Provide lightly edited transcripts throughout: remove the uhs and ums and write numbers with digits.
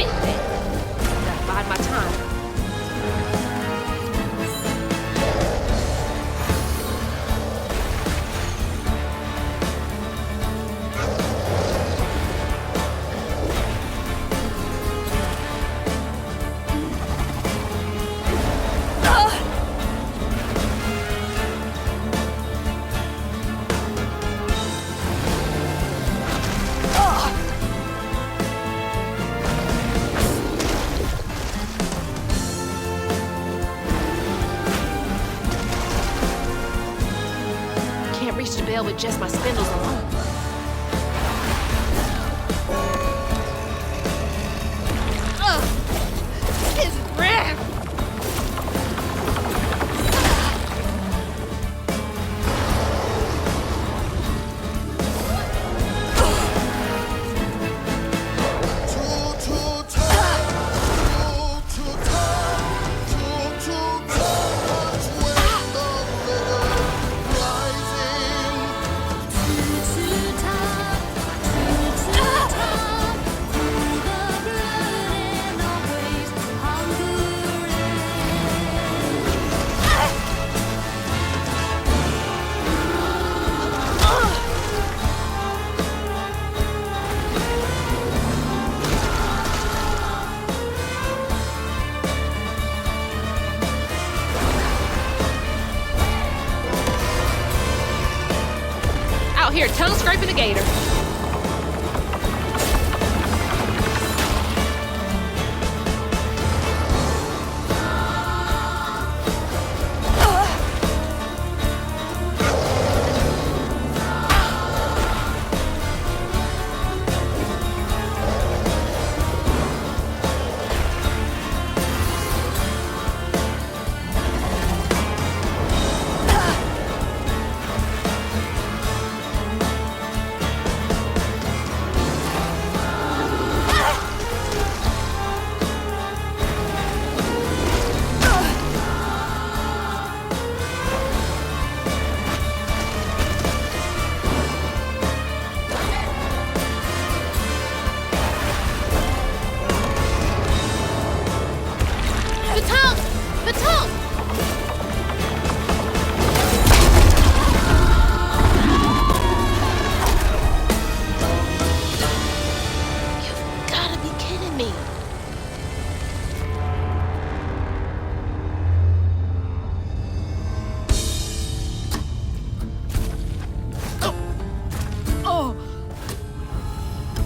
Gotta bide my time. Reach the bell with just my spindles alone. This is rare. Out here, tongue scraping the gator.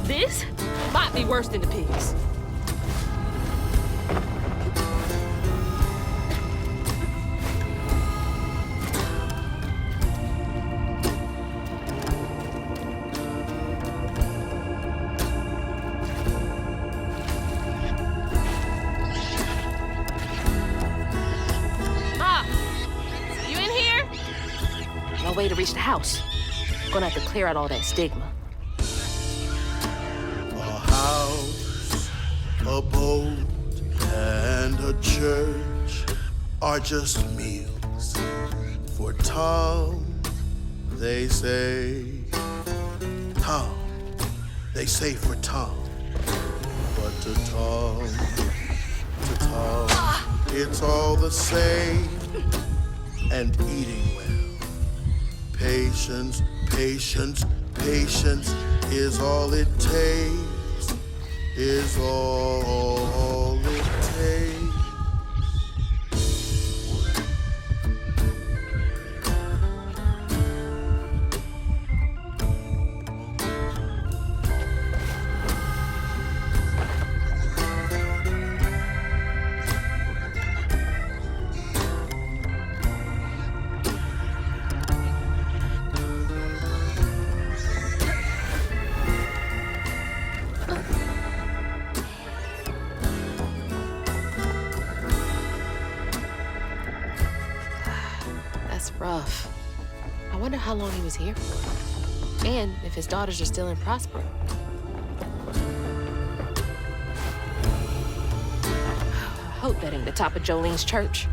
This might be worse than the pigs. Ma, you in here? No way to reach the house. Gonna have to clear out all that stigma. A boat and a church are just meals for Tom, they say. Tom, they say for Tom. But to Tom, it's all the same. And eating well. Patience, patience, patience is all it takes. Is all it takes. Rough. I wonder how long he was here for, and if his daughters are still in Prosper. I hope that ain't the top of Jolene's church.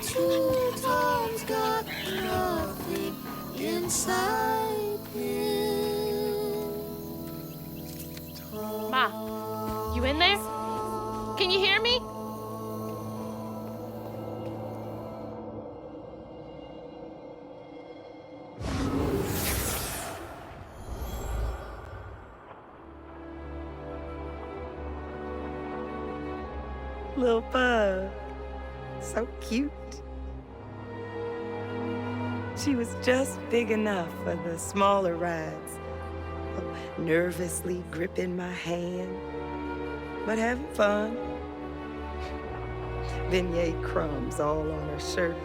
Two Tom's got nothing inside him. Ma, you in there? Can you hear me? Little bug. So cute. She was just big enough for the smaller rides. Nervously gripping my hand, but having fun. Beignet crumbs all on her shirt.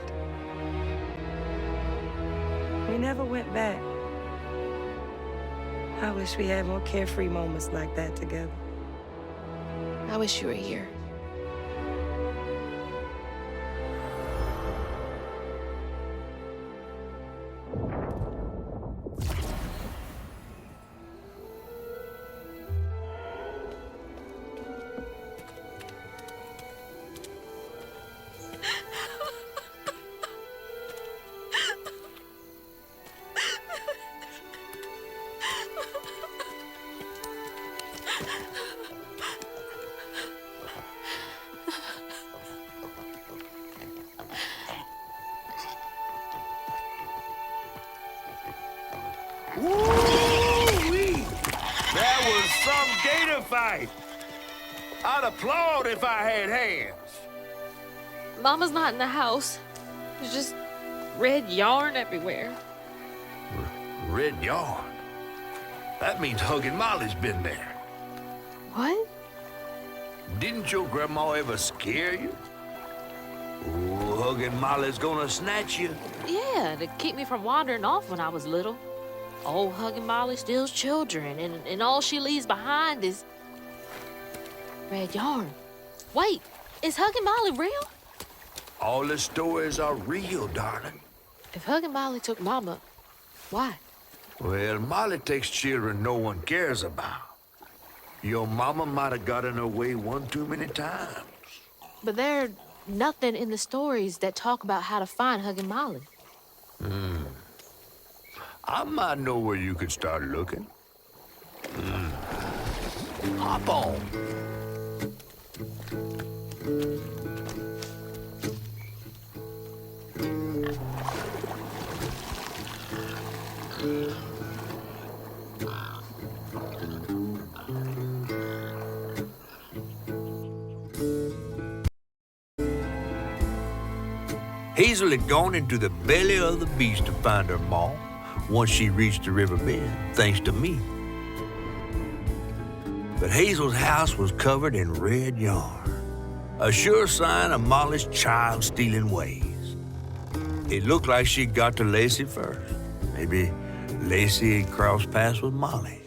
We never went back. I wish we had more carefree moments like that together. I wish you were here. Woo-wee! That was some gator fight. I'd applaud if I had hands. Mama's not in the house. There's just red yarn everywhere. Red yarn? That means Huggin' Molly's been there. What? Didn't your grandma ever scare you? Oh, Huggin' Molly's gonna snatch you. Yeah, to keep me from wandering off when I was little. Old Huggin' Molly steals children, and all she leaves behind is red yarn. Wait, is Huggin' Molly real? All the stories are real, darling. If Huggin' Molly took Mama, why? Well, Molly takes children no one cares about. Your mama might have gotten away one too many times. But there's nothing in the stories that talk about how to find Huggin' Molly. I might know where you could start looking. Hop on. Hazel had gone into the belly of the beast to find her ma once she reached the river bend, thanks to me. But Hazel's house was covered in red yarn, a sure sign of Molly's child-stealing ways. It looked like she got to Lacey first. Maybe Lacey had crossed paths with Molly.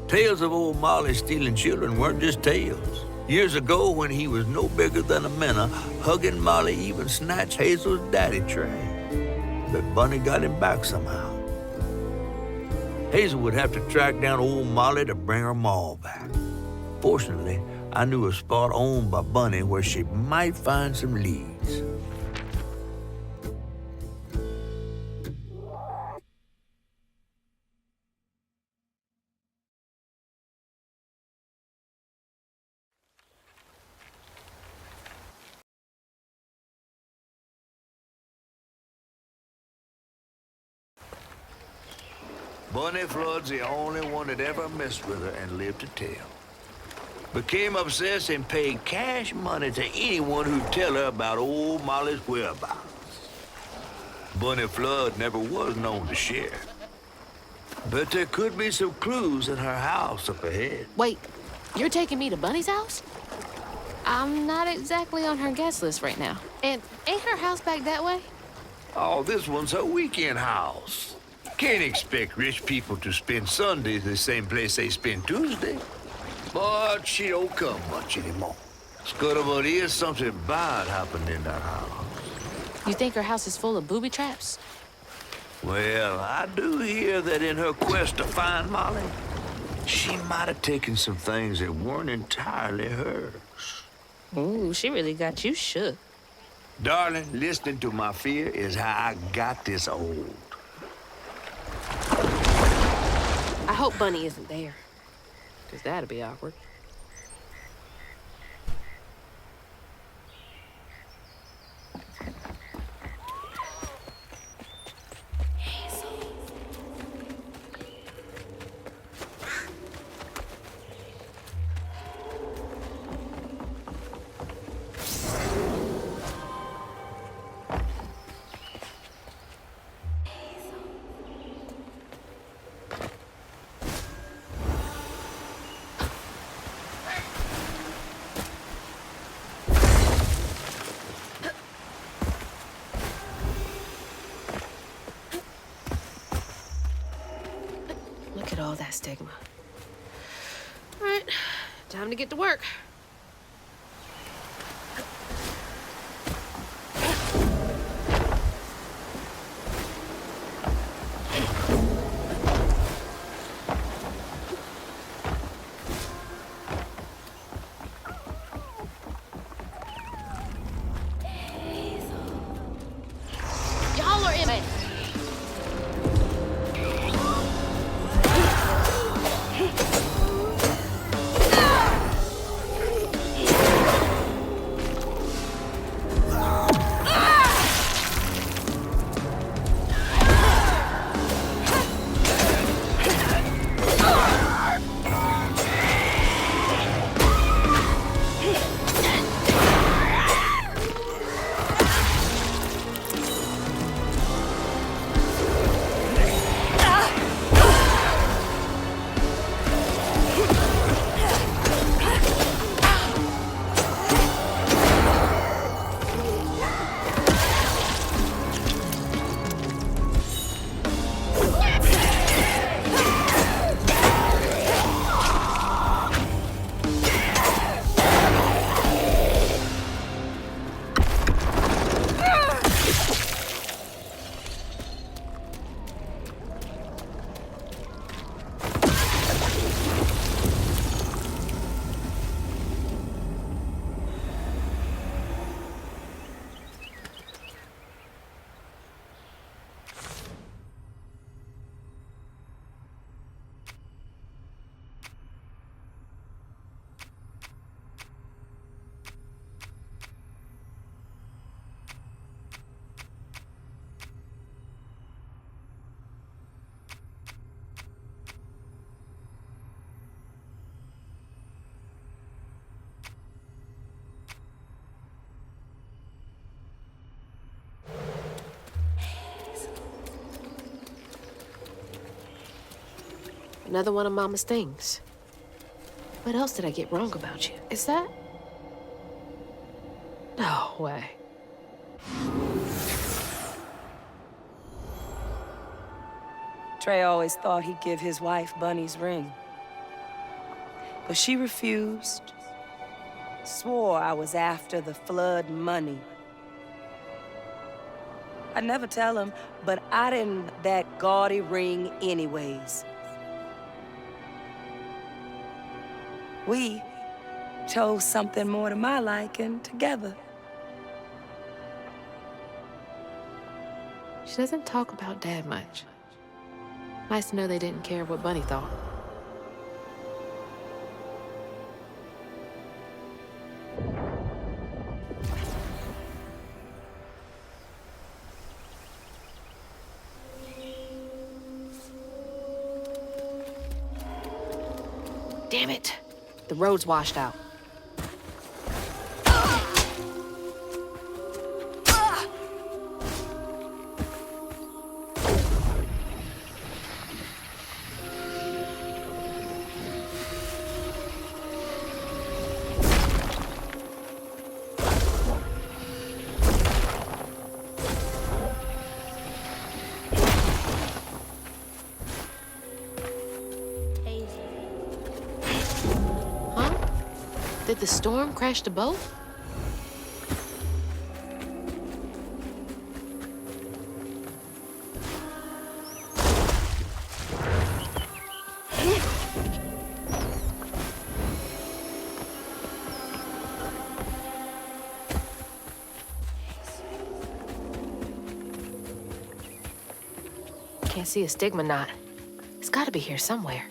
Tales of old Molly stealing children weren't just tales. Years ago, when he was no bigger than a minnow, Huggin' Molly even snatched Hazel's daddy Trey. But Bunny got him back somehow. Hazel would have to track down old Molly to bring her ma back. Fortunately, I knew a spot owned by Bunny where she might find some leads. Bunny Flood's the only one that ever messed with her and lived to tell. Became obsessed and paid cash money to anyone who'd tell her about old Molly's whereabouts. Bunny Flood never was known to share. But there could be some clues in her house up ahead. Wait, you're taking me to Bunny's house? I'm not exactly on her guest list right now. And ain't her house back that way? Oh, this one's her weekend house. Can't expect rich people to spend Sundays the same place they spend Tuesday. But she don't come much anymore. Scuttlebug is something bad happened in that house. You think her house is full of booby traps? Well, I do hear that in her quest to find Molly, she might have taken some things that weren't entirely hers. Ooh, she really got you shook. Darling, listening to my fear is how I got this old. I hope Bunny isn't there, because that'd be awkward. Look at all that stigma. All right, time to get to work. Y'all are in it. Another one of Mama's things. What else did I get wrong about you? Is that? No way. Trey always thought he'd give his wife Bunny's ring. But she refused. Swore I was after the flood money. I'd never tell him, but I didn't want that gaudy ring anyways. We chose something more to my liking together. She doesn't talk about Dad much. Nice to know they didn't care what Bunny thought. Damn it! The road's washed out. Did the storm crash the boat? Can't see a stigma knot. It's gotta be here somewhere.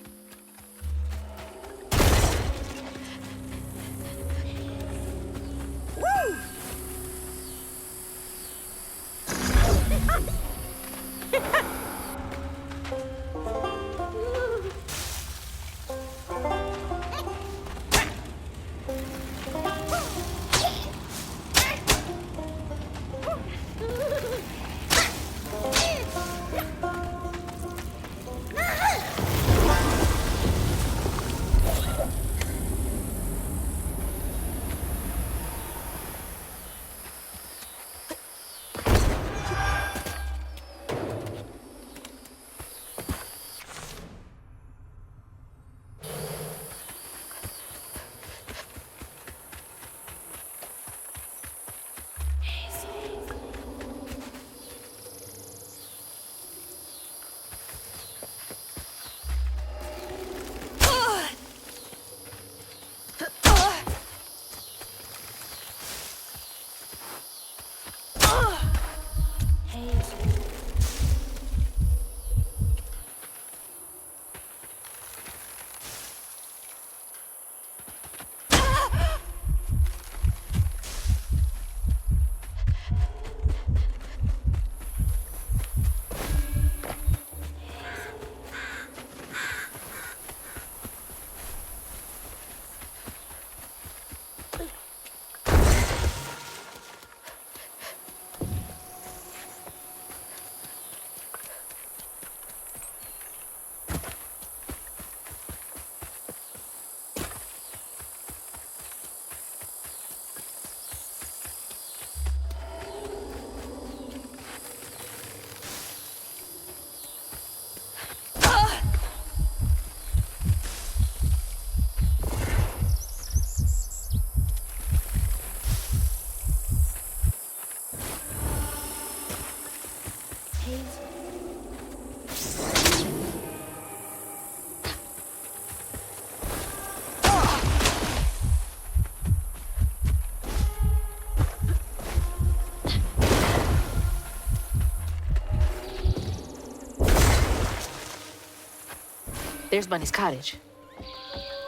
There's Bunny's cottage.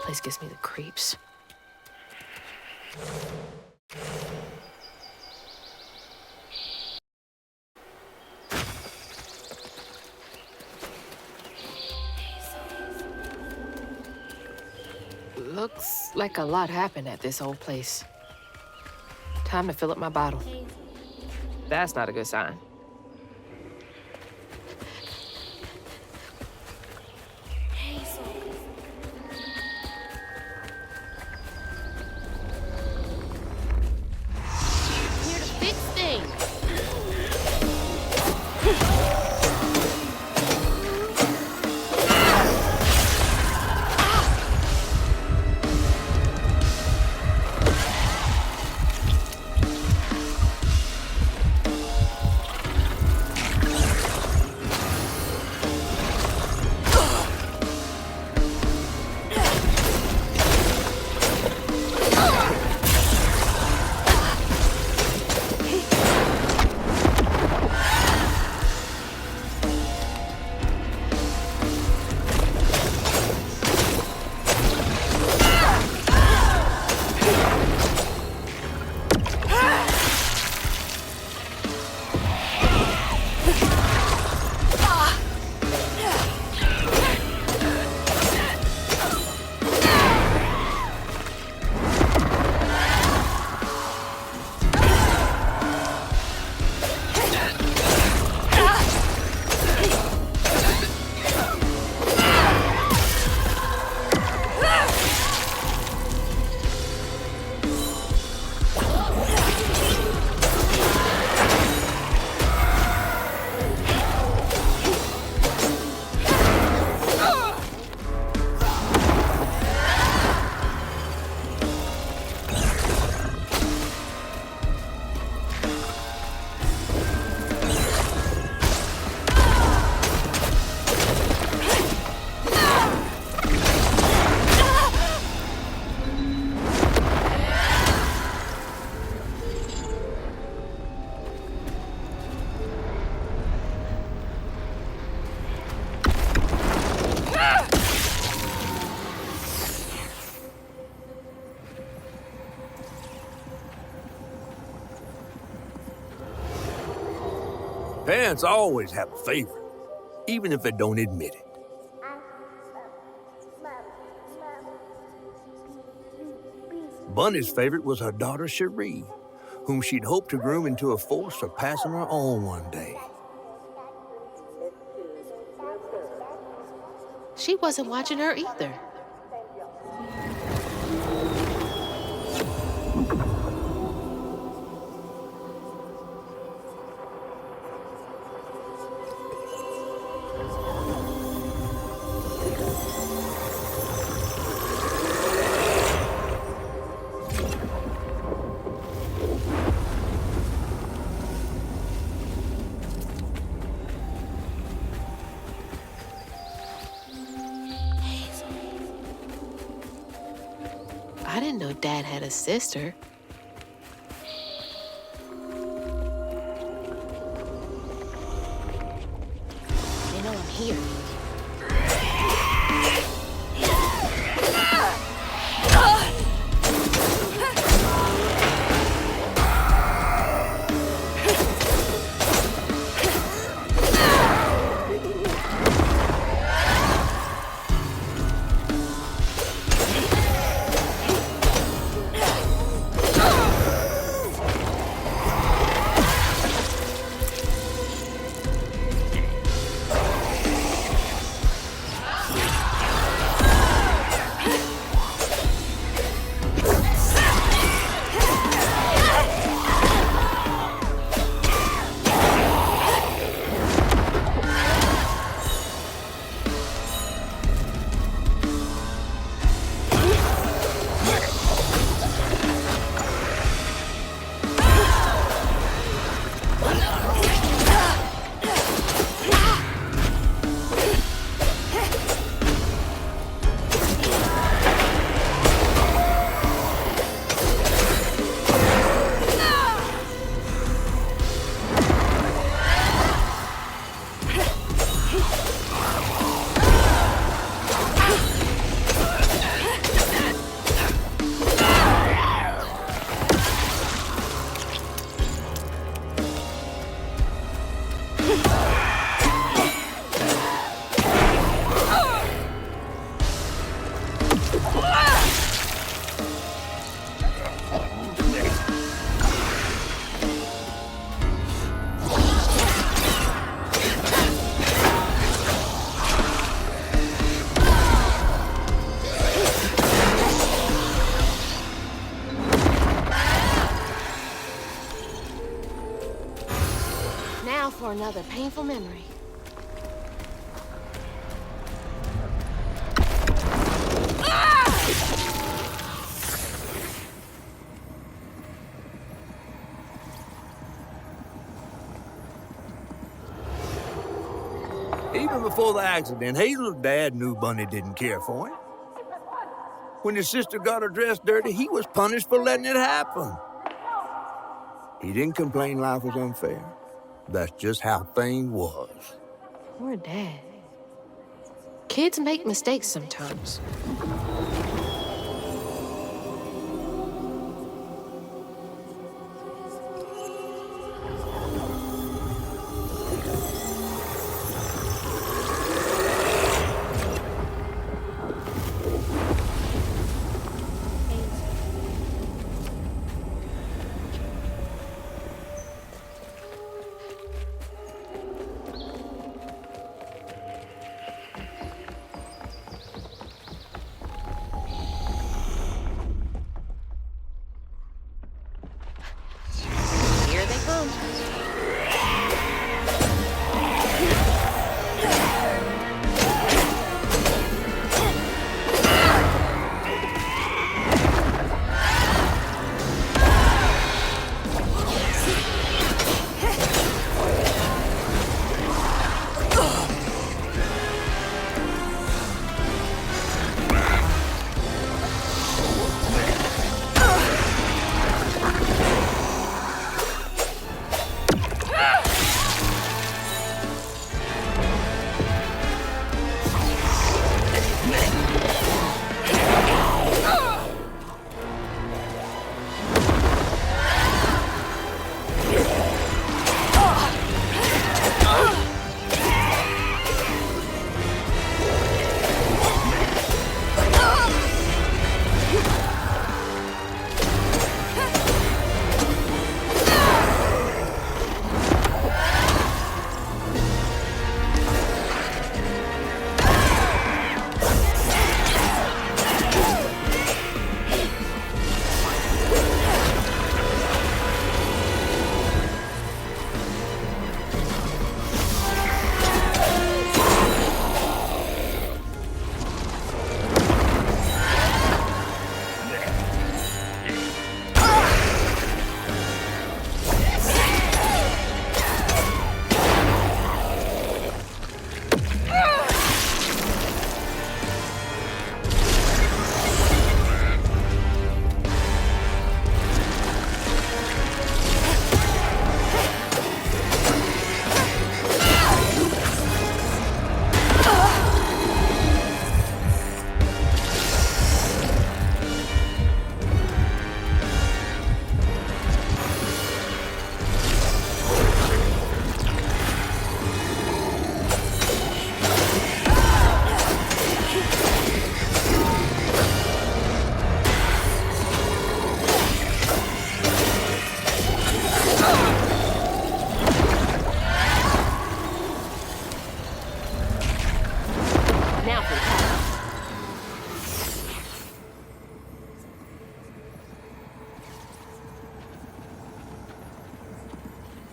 Place gives me the creeps. Looks like a lot happened at this old place. Time to fill up my bottle. That's not a good sign. Here to fix things. Parents always have a favorite, even if they don't admit it. Bunny's favorite was her daughter Cherie, whom she'd hoped to groom into a force for passing her on one day. She wasn't watching her either. I didn't know Dad had a sister. They know I'm here. Now for another painful memory. Even before the accident, Hazel's dad knew Bunny didn't care for him. When his sister got her dress dirty, he was punished for letting it happen. He didn't complain life was unfair. That's just how things was. Poor Dad. Kids make mistakes sometimes. Here they come.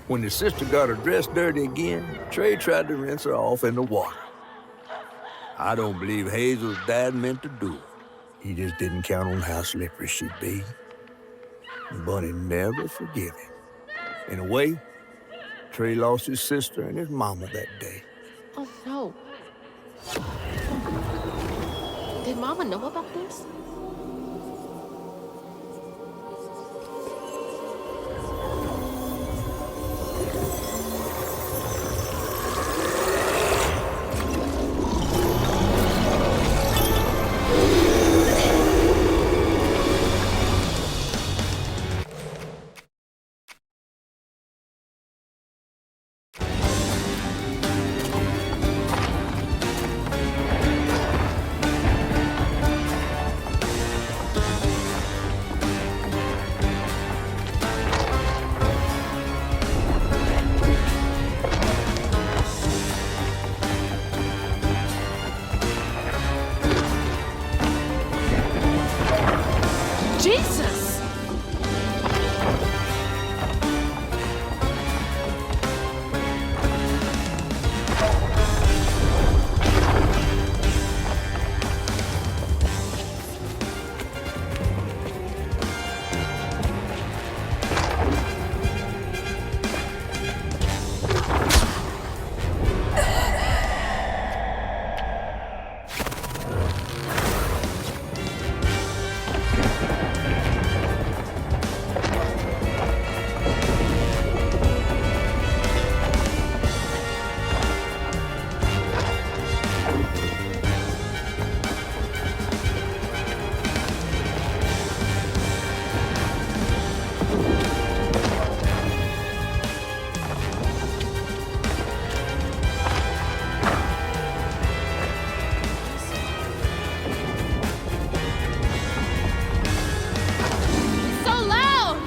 When his sister got her dress dirty again, Trey tried to rinse her off in the water. I don't believe Hazel's dad meant to do it. He just didn't count on how slippery she'd be. Bunny never forgave him. In a way, Trey lost his sister and his mama that day. Oh, no. Did Mama know about this? Jesus! So loud!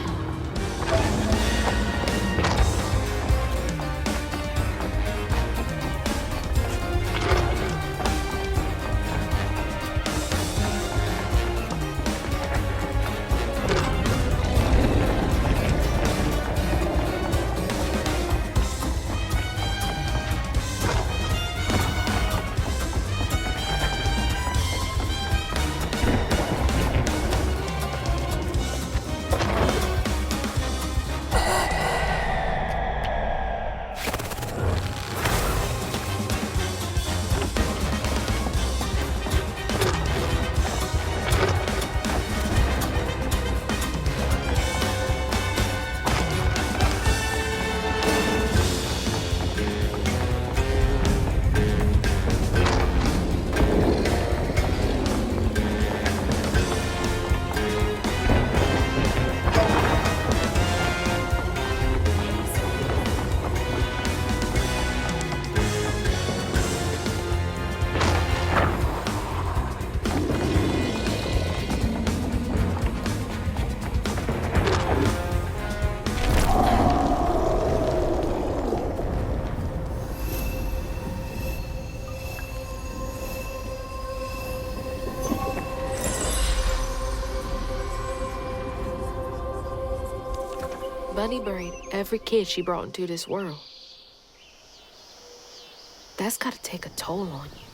Bunny buried every kid she brought into this world. That's gotta take a toll on you.